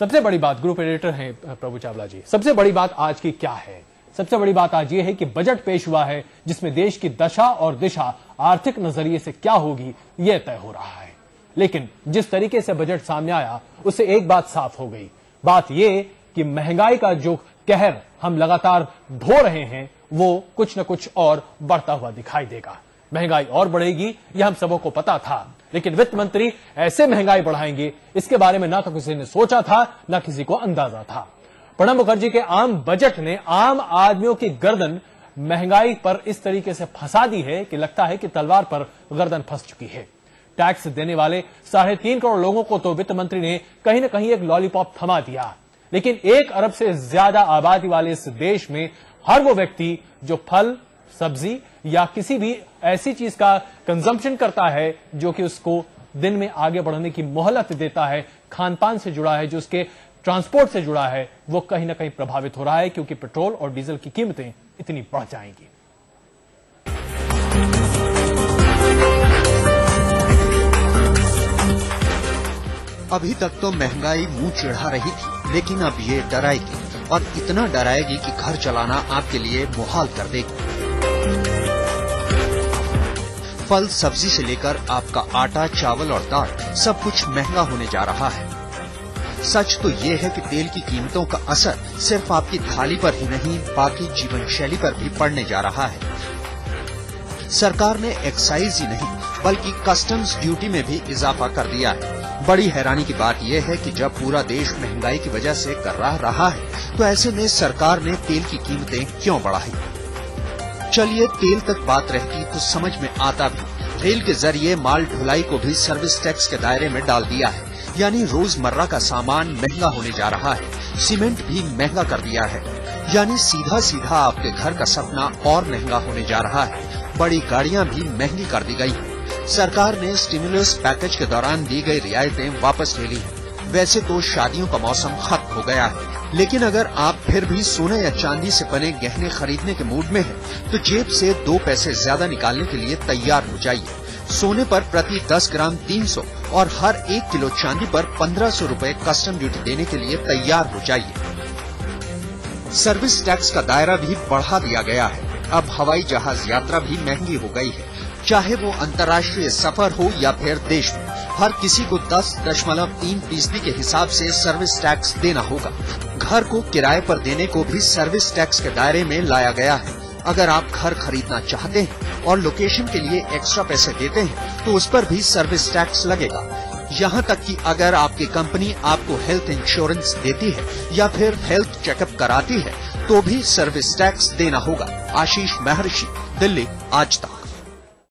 सबसे बड़ी बात, ग्रुप एडिटर हैं प्रभु चावला जी, सबसे बड़ी बात आज की क्या है? सबसे बड़ी बात आज ये है कि बजट पेश हुआ है जिसमें देश की दशा और दिशा आर्थिक नजरिए से क्या होगी यह तय हो रहा है। लेकिन जिस तरीके से बजट सामने आया उससे एक बात साफ हो गई, बात यह कि महंगाई का जो कहर हम लगातार ढो रहे हैं वो कुछ न कुछ और बढ़ता हुआ दिखाई देगा। महंगाई और बढ़ेगी यह हम सबों को पता था, लेकिन वित्त मंत्री ऐसे महंगाई बढ़ाएंगे इसके बारे में ना तो किसी ने सोचा था ना किसी को अंदाजा था। प्रणब मुखर्जी के आम बजट ने आम आदमियों की गर्दन महंगाई पर इस तरीके से फंसा दी है कि लगता है कि तलवार पर गर्दन फंस चुकी है। टैक्स देने वाले 3.5 करोड़ लोगों को तो वित्त मंत्री ने कहीं ना कहीं एक लॉलीपॉप थमा दिया, लेकिन 1 अरब से ज्यादा आबादी वाले इस देश में हर वो व्यक्ति जो फल, सब्जी या किसी भी ऐसी चीज का कंजम्पशन करता है जो कि उसको दिन में आगे बढ़ने की मोहलत देता है, खान पान से जुड़ा है, जो उसके ट्रांसपोर्ट से जुड़ा है, वो कहीं ना कहीं प्रभावित हो रहा है क्योंकि पेट्रोल और डीजल की कीमतें इतनी बढ़ जाएंगी। अभी तक तो महंगाई मुंह चिढ़ा रही थी, लेकिन अब ये डराएगी और इतना डराएगी कि घर चलाना आपके लिए मुहाल कर देगी। फल सब्जी से लेकर आपका आटा, चावल और दाल सब कुछ महंगा होने जा रहा है। सच तो ये है कि तेल की कीमतों का असर सिर्फ आपकी थाली पर ही नहीं बाकी जीवन शैली पर भी पड़ने जा रहा है। सरकार ने एक्साइज ही नहीं बल्कि कस्टम्स ड्यूटी में भी इजाफा कर दिया है। बड़ी हैरानी की बात यह है कि जब पूरा देश महंगाई की वजह से कर्राह रहा है तो ऐसे में सरकार ने तेल की कीमतें क्यों बढ़ाई? चलिए तेल तक बात रहती तो समझ में आता भी। रेल के जरिए माल ढुलाई को भी सर्विस टैक्स के दायरे में डाल दिया है, यानी रोजमर्रा का सामान महंगा होने जा रहा है। सीमेंट भी महंगा कर दिया है, यानी सीधा सीधा आपके घर का सपना और महंगा होने जा रहा है। बड़ी गाड़ियां भी महंगी कर दी गई। सरकार ने स्टिमुलस पैकेज के दौरान दी गई रियायतें वापस ले ली है। वैसे तो शादियों का मौसम खत्म हो गया है, लेकिन अगर आप फिर भी सोने या चांदी से बने गहने खरीदने के मूड में हैं, तो जेब से 2 पैसे ज्यादा निकालने के लिए तैयार हो जाइए। सोने पर प्रति 10 ग्राम 300 और हर 1 किलो चांदी पर 1500 रुपए कस्टम ड्यूटी देने के लिए तैयार हो जाइए। सर्विस टैक्स का दायरा भी बढ़ा दिया गया है। अब हवाई जहाज यात्रा भी महंगी हो गई है, चाहे वो अंतर्राष्ट्रीय सफर हो या फिर देश में। हर किसी को 10.3% के हिसाब से सर्विस टैक्स देना होगा। घर को किराए पर देने को भी सर्विस टैक्स के दायरे में लाया गया है। अगर आप घर खरीदना चाहते हैं और लोकेशन के लिए एक्स्ट्रा पैसे देते हैं तो उस पर भी सर्विस टैक्स लगेगा। यहाँ तक कि अगर आपकी कंपनी आपको हेल्थ इंश्योरेंस देती है या फिर हेल्थ चेकअप कराती है तो भी सर्विस टैक्स देना होगा। आशीष महर्षि, दिल्ली, आज तक।